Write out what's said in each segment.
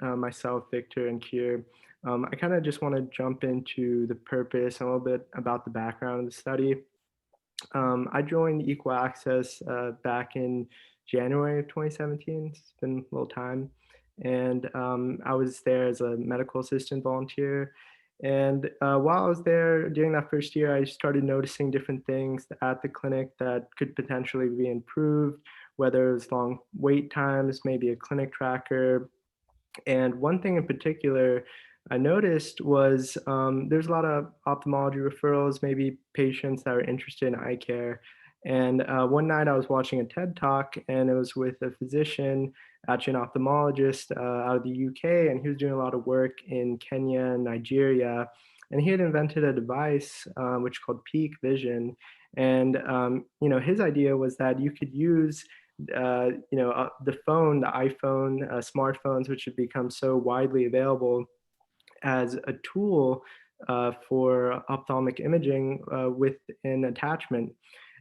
myself, Victor, and Keer. I kind of just want to jump into the purpose and a little bit about the background of the study. I joined Equal Access back in January of 2017. It's been a little time. And I was there as a medical assistant volunteer. And while I was there during that first year, I started noticing different things at the clinic that could potentially be improved, whether it was long wait times, maybe a clinic tracker. And one thing in particular I noticed was there's a lot of ophthalmology referrals, maybe patients that are interested in eye care. And one night I was watching a TED talk, and it was with a physician, actually an ophthalmologist out of the UK, and he was doing a lot of work in Kenya and Nigeria. And he had invented a device which called Peak Vision. And his idea was that you could use the phone, the iPhone, smartphones, which have become so widely available as a tool for ophthalmic imaging with an attachment.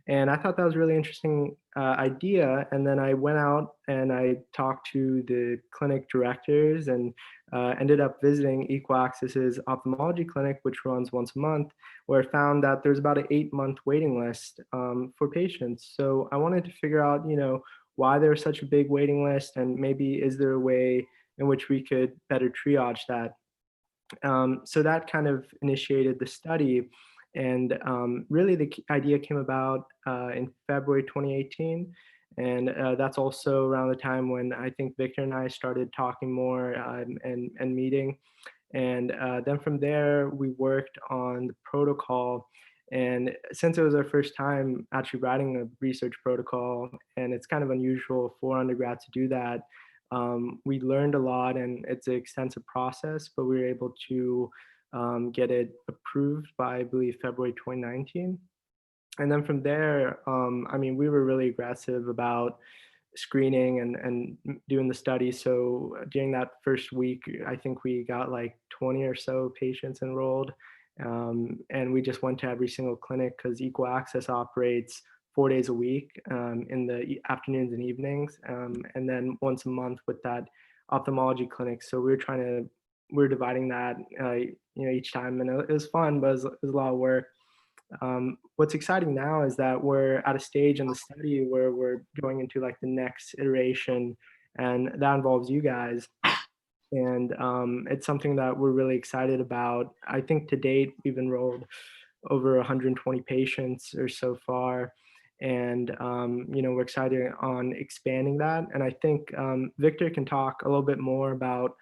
And I thought that was a really interesting idea. And then I went out and I talked to the clinic directors and ended up visiting Equal Access's ophthalmology clinic, which runs once a month, where I found that there's about an 8-month waiting list for patients. So I wanted to figure out, why there's such a big waiting list, and maybe is there a way in which we could better triage that. So that kind of initiated the study. And really, the idea came about in February 2018. And that's also around the time when I think Victor and I started talking more and meeting. And then from there, we worked on the protocol. And since it was our first time actually writing a research protocol, and it's kind of unusual for undergrads to do that, we learned a lot, and it's an extensive process, but we were able to get it approved by, I believe, February 2019. And then from there, we were really aggressive about screening and doing the study. So during that first week, I think we got like 20 or so patients enrolled. And we just went to every single clinic because Equal Access operates 4 days a week in the afternoons and evenings, and then once a month with that ophthalmology clinic. So we were dividing that, each time, and it was fun, but it was a lot of work. What's exciting now is that we're at a stage in the study where we're going into like the next iteration, and that involves you guys. And it's something that we're really excited about. I think to date, we've enrolled over 120 patients or so far. And, we're excited on expanding that. And I think Victor can talk a little bit more about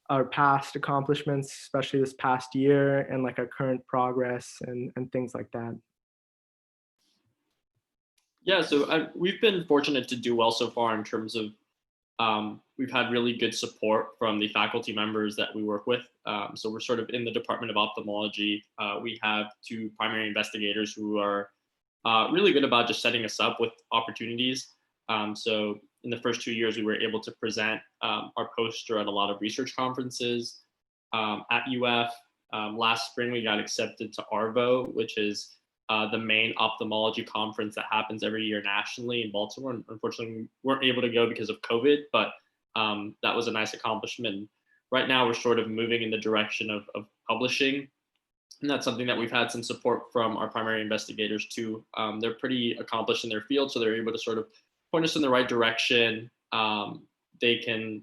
our past accomplishments, especially this past year, and like our current progress and things like that. Yeah, so we've been fortunate to do well so far in terms of we've had really good support from the faculty members that we work with. So we're sort of in the Department of Ophthalmology. We have two primary investigators who are really good about just setting us up with opportunities. So in the first 2 years, we were able to present our poster at a lot of research conferences at UF. Last spring, we got accepted to ARVO, which is the main ophthalmology conference that happens every year nationally in Baltimore. Unfortunately, we weren't able to go because of COVID, but that was a nice accomplishment. Right now, we're sort of moving in the direction of publishing. And that's something that we've had some support from our primary investigators too. They're pretty accomplished in their field, so they're able to sort of point us in the right direction. They can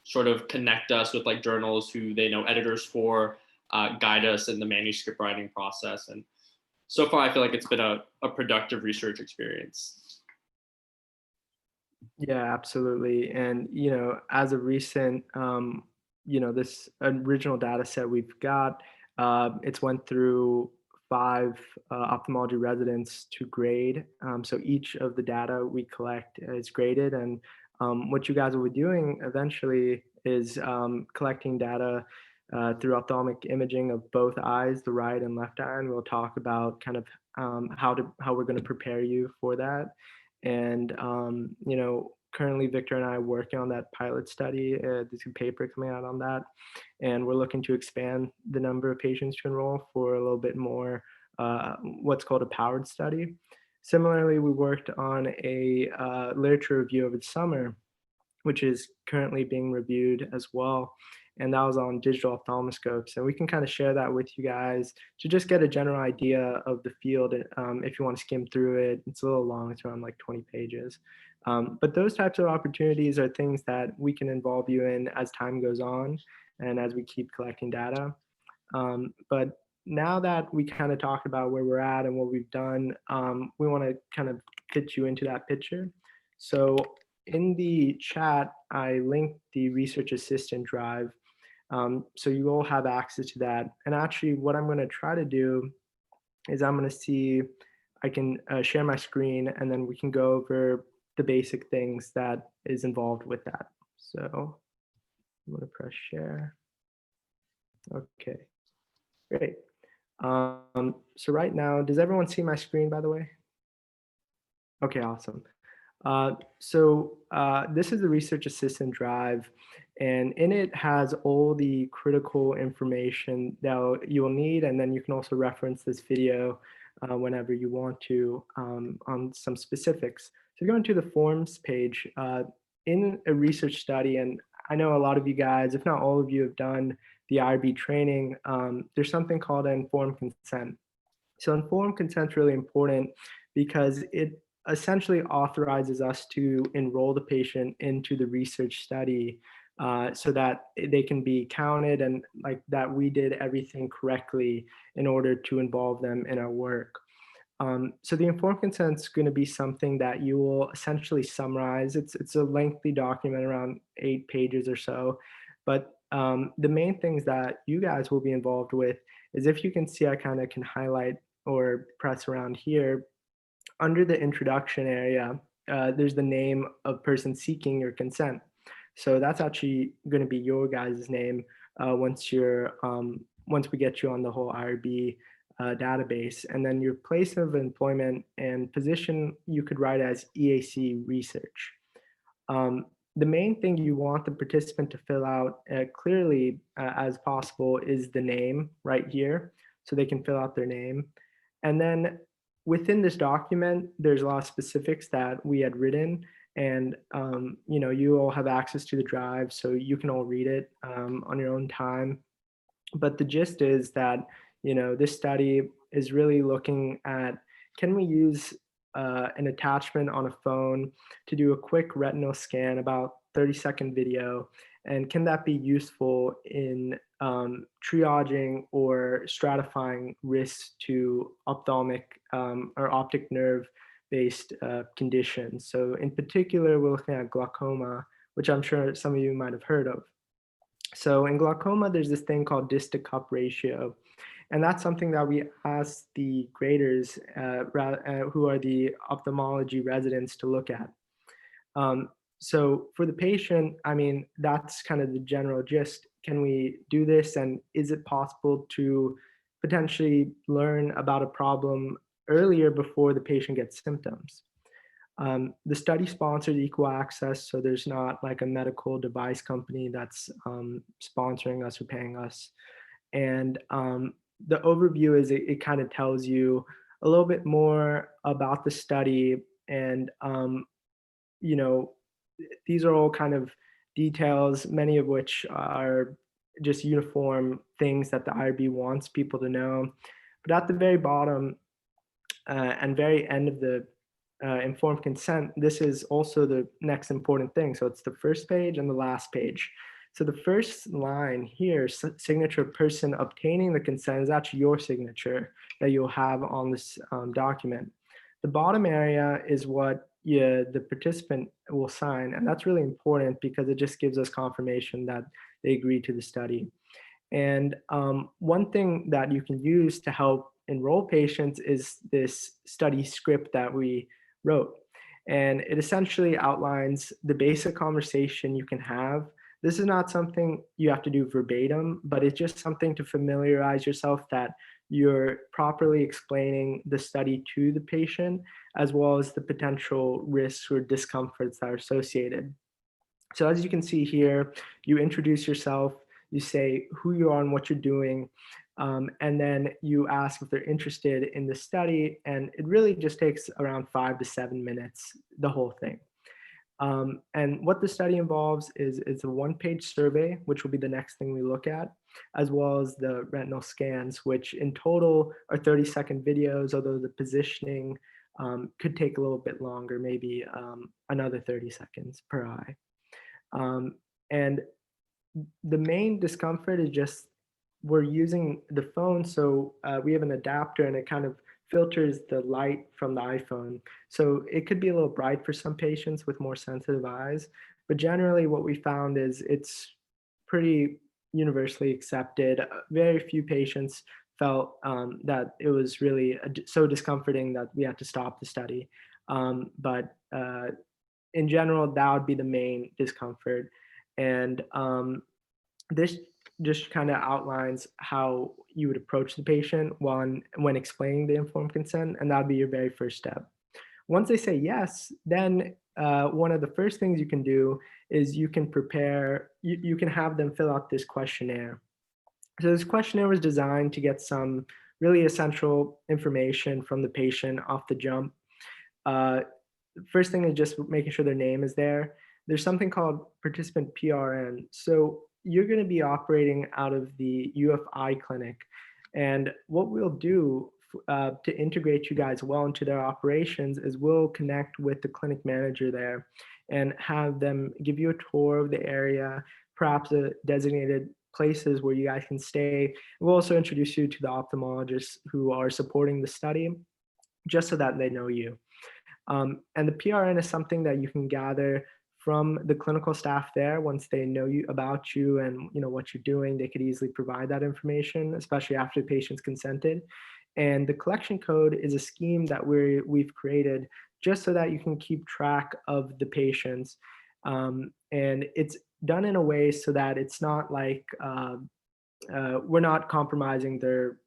sort of connect us with like journals who they know editors for, guide us in the manuscript writing process. And so far, I feel like it's been a productive research experience. Yeah, absolutely. And, as a recent, this original data set we've got, it's went through 5 ophthalmology residents to grade. So each of the data we collect is graded. And what you guys will be doing eventually is collecting data through ophthalmic imaging of both eyes, the right and left eye. And we'll talk about kind of how we're going to prepare you for that. And, currently Victor and I are working on that pilot study. There's a paper coming out on that. And we're looking to expand the number of patients to enroll for a little bit more, what's called a powered study. Similarly, we worked on a literature review over the summer which is currently being reviewed as well. And that was on digital ophthalmoscopes. And we can kind of share that with you guys to just get a general idea of the field. If you want to skim through it, it's a little long, it's around like 20 pages. But those types of opportunities are things that we can involve you in as time goes on and as we keep collecting data. But now that we kind of talked about where we're at and what we've done, we want to kind of fit you into that picture. So in the chat, I linked the research assistant drive. So you all have access to that. And actually, what I'm going to try to do is I'm going to see, I can share my screen and then we can go over the basic things that is involved with that. So I'm going to press share. Okay, great. So right now, does everyone see my screen, by the way? Okay, awesome. This is the research assistant drive, and in it has all the critical information that you will need, and then you can also reference this video whenever you want to on some specifics. So going to the forms page, in a research study, and I know a lot of you guys, if not all of you, have done the IRB training, there's something called an informed consent. So informed consent is really important because it essentially authorizes us to enroll the patient into the research study so that they can be counted and like that we did everything correctly in order to involve them in our work. So the informed consent is going to be something that you will essentially summarize. It's a lengthy document, around 8 pages or so. But the main things that you guys will be involved with is, if you can see, I kind of can highlight or press around here. Under the introduction area, there's the name of person seeking your consent. So that's actually going to be your guys' name once we get you on the whole IRB database. And then your place of employment and position, you could write as EAC research. The main thing you want the participant to fill out clearly as possible is the name right here, so they can fill out their name. And then within this document, there's a lot of specifics that we had written, and you all have access to the drive, so you can all read it on your own time. But the gist is that this study is really looking at, can we use an attachment on a phone to do a quick retinal scan, about 30-second video, and can that be useful in triaging or stratifying risks to ophthalmic or optic nerve based conditions. So in particular, we're looking at glaucoma, which I'm sure some of you might have heard of. So in glaucoma, there's this thing called disc-to-cup ratio. And that's something that we ask the graders who are the ophthalmology residents to look at. So for the patient, I mean, that's kind of the general gist. Can we do this? And is it possible to potentially learn about a problem earlier before the patient gets symptoms? The study sponsored equal access, so there's not like a medical device company that's sponsoring us or paying us. And the overview is, it kind of tells you a little bit more about the study. And, these are all kind of details, many of which are just uniform things that the IRB wants people to know. But at the very bottom and very end of the informed consent, this is also the next important thing. So it's the first page and the last page. So the first line here, signature person obtaining the consent, is actually your signature that you'll have on this document. The bottom area is what the participant will sign, and that's really important because it just gives us confirmation that they agree to the study. And one thing that you can use to help enroll patients is this study script that we wrote. And it essentially outlines the basic conversation you can have. This is not something you have to do verbatim, but it's just something to familiarize yourself that you're properly explaining the study to the patient, as well as the potential risks or discomforts that are associated. So as you can see here, you introduce yourself, you say who you are and what you're doing, and then you ask if they're interested in the study, and it really just takes around 5 to 7 minutes, the whole thing. And what the study involves is it's a one-page survey, which will be the next thing we look at, as well as the retinal scans, which in total are 30-second videos, although the positioning could take a little bit longer, maybe another 30 seconds per eye. Um, and the main discomfort is just we're using the phone, so we have an adapter and it kind of filters the light from the iPhone. So it could be a little bright for some patients with more sensitive eyes, but generally what we found is it's pretty universally accepted. Very few patients felt that it was really so discomforting that we had to stop the study. But in general, that would be the main discomfort. And this just kind of outlines how you would approach the patient when explaining the informed consent, and that would be your very first step. Once they say yes, then one of the first things you can do is you can have them fill out this questionnaire. So this questionnaire was designed to get some really essential information from the patient off the jump. Uh, First thing is just making sure their name is there. There's something called participant PRN. So you're going to be operating out of the UFI clinic. And what we'll do to integrate you guys well into their operations is we'll connect with the clinic manager there and have them give you a tour of the area, perhaps the designated places where you guys can stay. We'll also introduce you to the ophthalmologists who are supporting the study, just so that they know you. And the PRN is something that you can gather from the clinical staff there. Once they know you about you and what you're doing, they could easily provide that information, especially after the patient's consented. And the collection code is a scheme that we've created just so that you can keep track of the patients. And it's done in a way so that it's not like we're not compromising their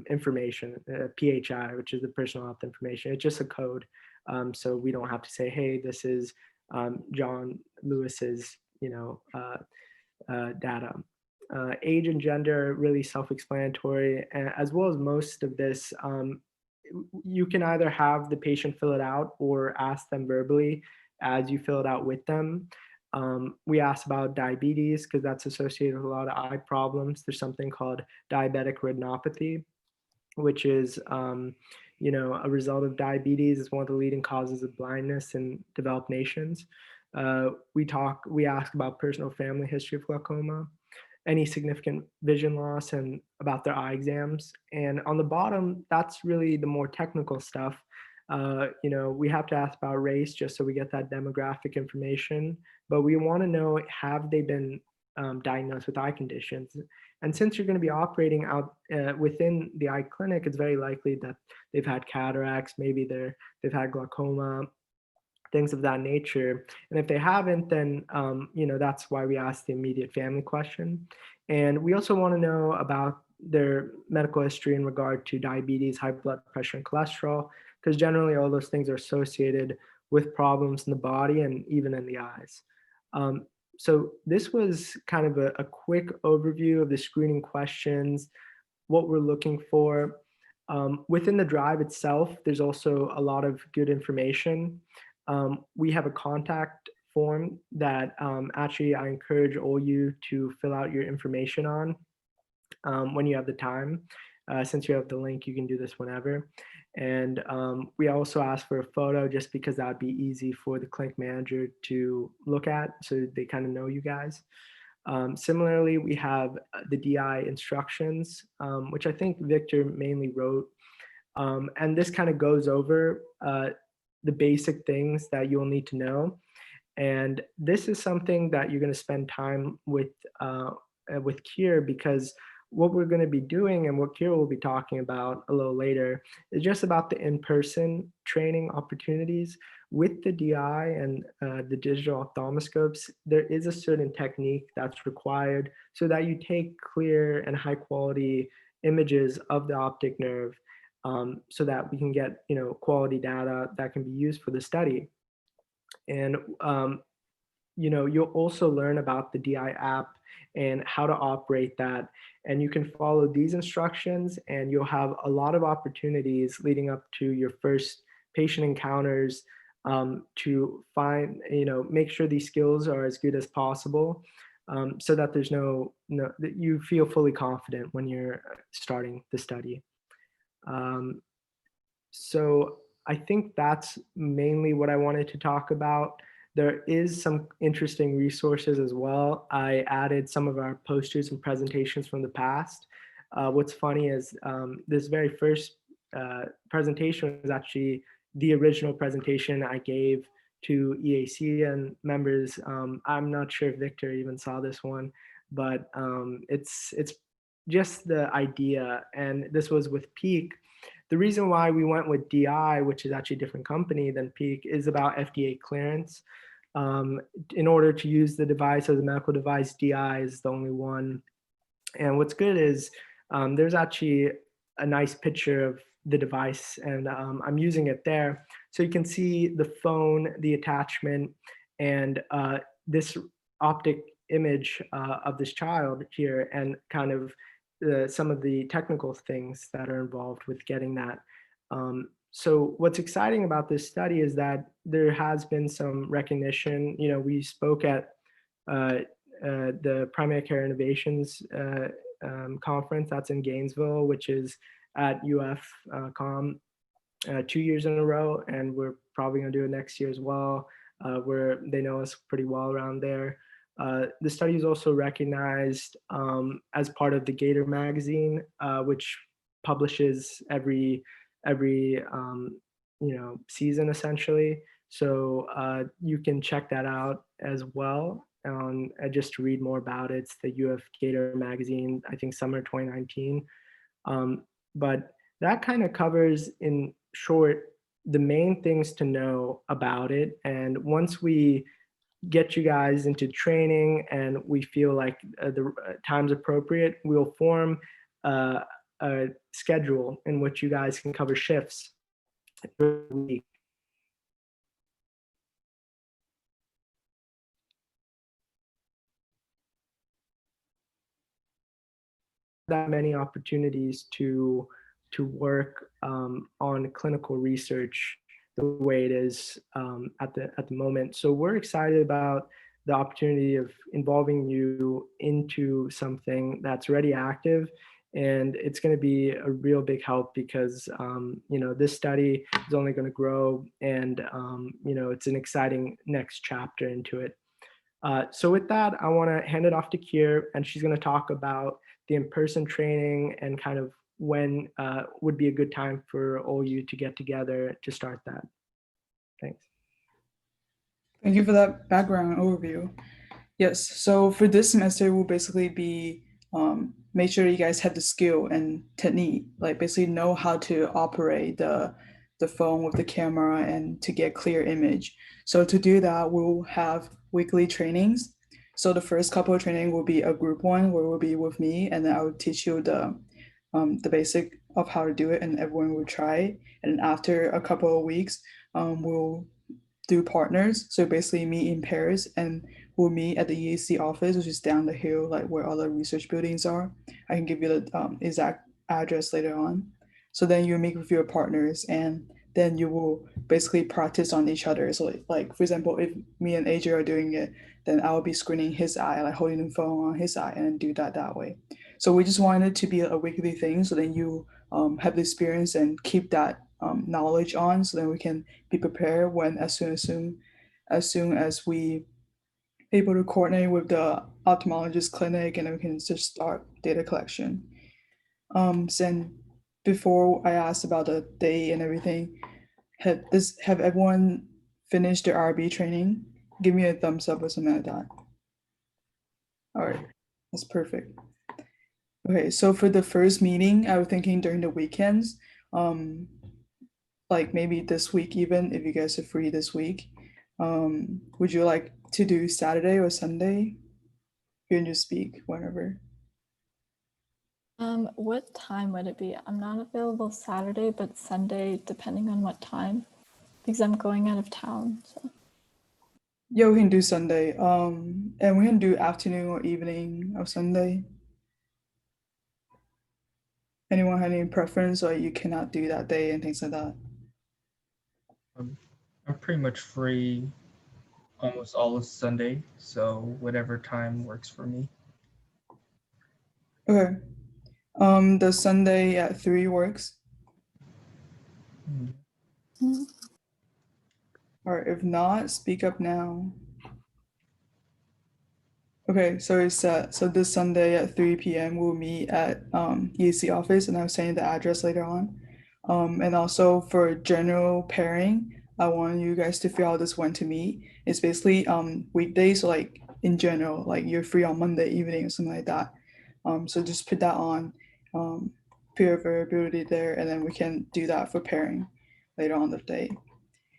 information, PHI, which is the personal health information. It's just a code, so we don't have to say, "Hey, this is John Lewis's, data." Age and gender are really self-explanatory, as well as most of this. You can either have the patient fill it out or ask them verbally as you fill it out with them. We asked about diabetes because that's associated with a lot of eye problems. There's something called diabetic retinopathy, which is, a result of diabetes. It's one of the leading causes of blindness in developed nations. We ask about personal family history of glaucoma, any significant vision loss, and about their eye exams. And on the bottom, that's really the more technical stuff. We have to ask about race just so we get that demographic information, but we want to know, have they been diagnosed with eye conditions? And since you're going to be operating out within the eye clinic, it's very likely that they've had cataracts, maybe they've had glaucoma, things of that nature. And if they haven't, then that's why we ask the immediate family question. And we also want to know about their medical history in regard to diabetes, high blood pressure, and cholesterol, because generally all those things are associated with problems in the body and even in the eyes. So this was kind of a quick overview of the screening questions, what we're looking for. Within the drive itself, there's also a lot of good information. We have a contact form that actually I encourage all you to fill out your information on when you have the time. Since you have the link, you can do this whenever. And we also ask for a photo just because that would be easy for the clinic manager to look at so they kind of know you guys. Similarly, we have the DI instructions, which I think Victor mainly wrote. And this kind of goes over the basic things that you'll need to know. And this is something that you're going to spend time with Keer, because what we're going to be doing and what Keer will be talking about a little later is just about the in-person training opportunities. With the DI and the digital ophthalmoscopes, there is a certain technique that's required so that you take clear and high quality images of the optic nerve, so that we can get quality data that can be used for the study. And you'll also learn about the DI app and how to operate that. And you can follow these instructions and you'll have a lot of opportunities leading up to your first patient encounters to find, make sure these skills are as good as possible, so that there's that you feel fully confident when you're starting the study. Um, so I think that's mainly what I wanted to talk about. There is some interesting resources as well. I added some of our posters and presentations from the past. What's funny is this very first presentation was actually the original presentation I gave to EAC and members. I'm not sure if Victor even saw this one, but it's just the idea, and this was with Peak. The reason why we went with DI, which is actually a different company than Peak, is about FDA clearance. Um, in order to use the device as a medical device, DI is the only one. And what's good is there's actually a nice picture of the device, and I'm using it there. So you can see the phone, the attachment, and this optic image of this child here, and kind of some of the technical things that are involved with getting that. So what's exciting about this study is that there has been some recognition. We spoke at uh, the Primary Care Innovations conference that's in Gainesville, which is at UF.com 2 years in a row, and we're probably going to do it next year as well, where they know us pretty well around there. The study is also recognized as part of the Gator magazine, which publishes every season essentially. So you can check that out as well. Just to read more about it, it's the UF Gator magazine, I think summer 2019. But that kind of covers in short the main things to know about it. And once we get you guys into training and we feel like the time's appropriate, we'll form a schedule in which you guys can cover shifts through the week. That many opportunities to work on clinical research the way it is at the moment. So we're excited about the opportunity of involving you into something that's already active, and it's going to be a real big help because this study is only going to grow, and it's an exciting next chapter into it. So with that, I want to hand it off to Keer, and she's going to talk about the in-person training and kind of when would be a good time for all you to get together to start that. Thanks. Thank you for that background overview. Yes, so for this semester, we'll basically be make sure you guys have the skill and technique, like basically know how to operate the phone with the camera and to get clear image. So to do that, we'll have weekly trainings. So the first couple of training will be a group one where will be with me, and then I will teach you the basic of how to do it, and everyone will try. And after a couple of weeks, we'll do partners. So basically meet in pairs, and we'll meet at the EAC office, which is down the hill, like where all the research buildings are. I can give you the exact address later on. So then you meet with your partners, and then you will basically practice on each other. So like for example, if me and Ajay are doing it, then I'll be screening his eye, like holding the phone on his eye, and do that way. So we just wanted it to be a weekly thing, so then you have the experience and keep that knowledge on, so then we can be prepared when as soon as we able to coordinate with the ophthalmologist clinic, and then we can just start data collection. So before I asked about the day and everything, have everyone finished their RB training? Give me a thumbs up or something like that. All right, that's perfect. Okay, so for the first meeting, I was thinking during the weekends, like maybe this week even, if you guys are free this week. Would you like to do Saturday or Sunday? You can just speak whenever. What time would it be? I'm not available Saturday, but Sunday, depending on what time, because I'm going out of town. So. Yeah, we can do Sunday. And we can do afternoon or evening of Sunday. Anyone have any preference, or you cannot do that day and things like that? I'm pretty much free almost all of Sunday, so whatever time works for me. Okay. The Sunday at 3 works. Mm. All right, if not, speak up now. Okay, so it's set. So this Sunday at 3 p.m. we'll meet at EAC office, and I'm sending the address later on. And also for general pairing, I want you guys to figure out this when to meet. It's basically weekdays, so like in general, like you're free on Monday evening or something like that. So just put that on, put your variability there, and then we can do that for pairing later on the day.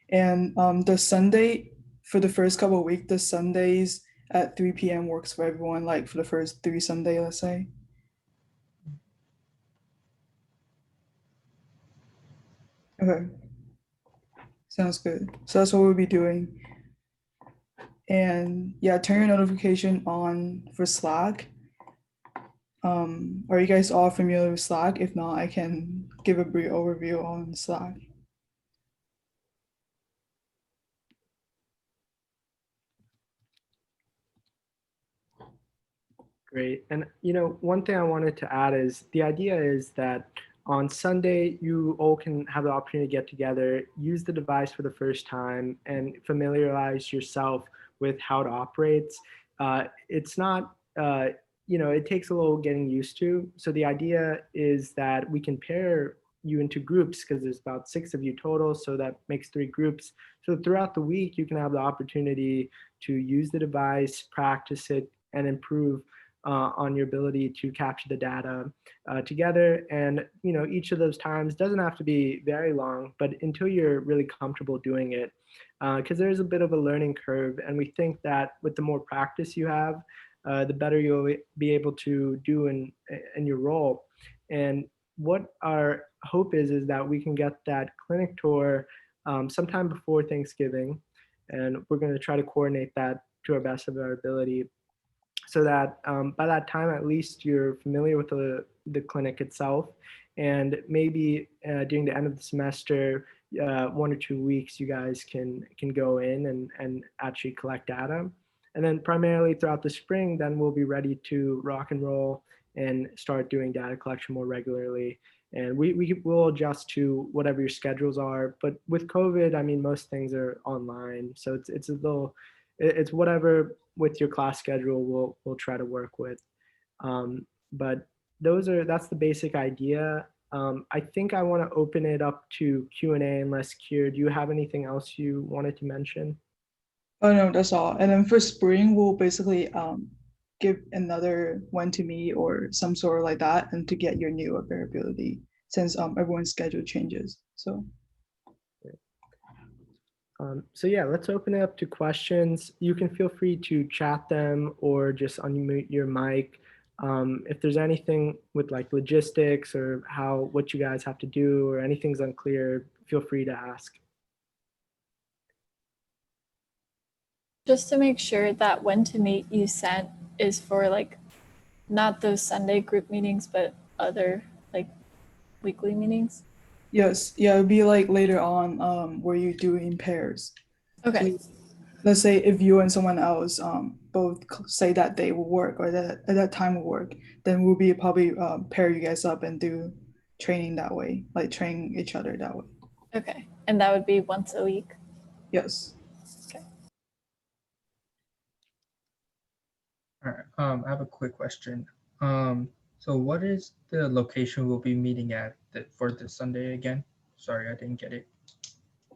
And the Sunday for the first couple of weeks, the Sundays at 3 p.m. works for everyone, like for the first 3 Sunday, let's say. Okay, sounds good. So that's what we'll be doing. And yeah, turn your notification on for Slack. Are you guys all familiar with Slack? If not, I can give a brief overview on Slack. Great. And one thing I wanted to add is the idea is that on Sunday, you all can have the opportunity to get together, use the device for the first time, and familiarize yourself with how it operates. It's not, it takes a little getting used to. So the idea is that we can pair you into groups because there's about 6 of you total. So that makes 3 groups. So throughout the week, you can have the opportunity to use the device, practice it, and improve on your ability to capture the data together. And each of those times doesn't have to be very long, but until you're really comfortable doing it, because there's a bit of a learning curve. And we think that with the more practice you have, the better you'll be able to do in your role. And what our hope is that we can get that clinic tour sometime before Thanksgiving. And we're going to try to coordinate that to our best of our ability, so that by that time, at least you're familiar with the clinic itself. And maybe during the end of the semester, 1 or 2 weeks, you guys can go in and actually collect data. And then primarily throughout the spring, then we'll be ready to rock and roll and start doing data collection more regularly. And we will adjust to whatever your schedules are. But with COVID, I mean, most things are online. So it's a little, it's whatever with your class schedule we'll try to work with. But that's the basic idea. I think I want to open it up to Q&A unless Keer, do you have anything else you wanted to mention? Oh no, that's all. And then for spring, we'll basically give another when to meet or some sort of like that, and to get your new variability since everyone's schedule changes. So. So yeah, let's open it up to questions. You can feel free to chat them or just unmute your mic. If there's anything with like logistics or what you guys have to do or anything's unclear, feel free to ask. Just to make sure that when to meet you sent is for like not those Sunday group meetings, but other like weekly meetings. Yes, yeah, it'll be like later on where you do in pairs. Okay. So let's say if you and someone else both say that day will work or that at that time will work, then we'll be probably pair you guys up and do training that way, like train each other that way. Okay. And that would be once a week? Yes. Okay. All right. I have a quick question. So what is the location we'll be meeting at for this Sunday again? Sorry, I didn't get it.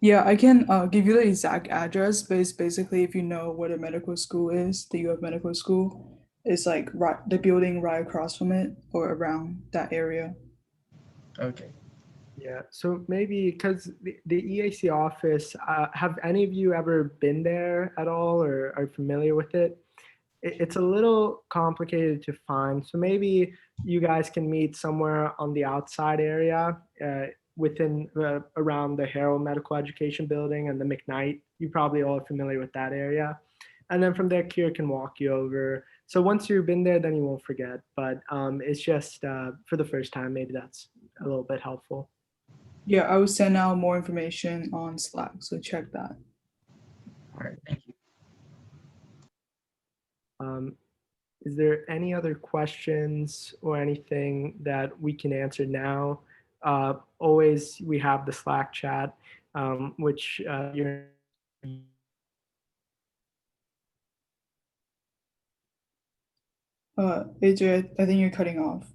Yeah, I can give you the exact address, but it's basically if you know what a medical school is, the U of Medical School, it's like right the building right across from it or around that area. Okay. Yeah, so maybe because the EAC office, have any of you ever been there at all or are familiar with it? It's a little complicated to find. So maybe you guys can meet somewhere on the outside area within around the Harrell Medical Education Building and the McKnight. You probably all are familiar with that area. And then from there, Keer can walk you over. So once you've been there, then you won't forget. But it's just for the first time, maybe that's a little bit helpful. Yeah, I will send out more information on Slack, so check that. All right, thank you. Is there any other questions or anything that we can answer now? Always, we have the Slack chat, which you're. AJ, I think you're cutting off.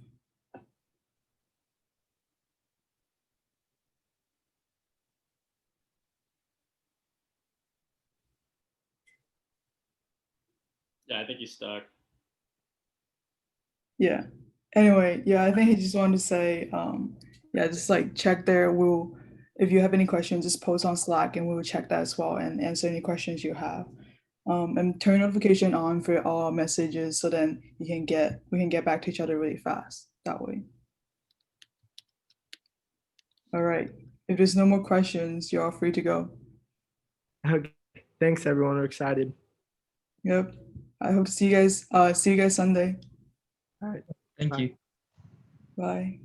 Yeah, I think he's stuck. Yeah. Anyway, yeah, I think he just wanted to say, yeah, just like check there. If you have any questions, just post on Slack and we will check that as well and answer any questions you have. And turn notification on for all messages so then we can get back to each other really fast that way. All right. If there's no more questions, you're all free to go. Okay. Thanks, everyone. We're excited. Yep. I hope to see you guys Sunday. All right. Thank Bye. you. Bye.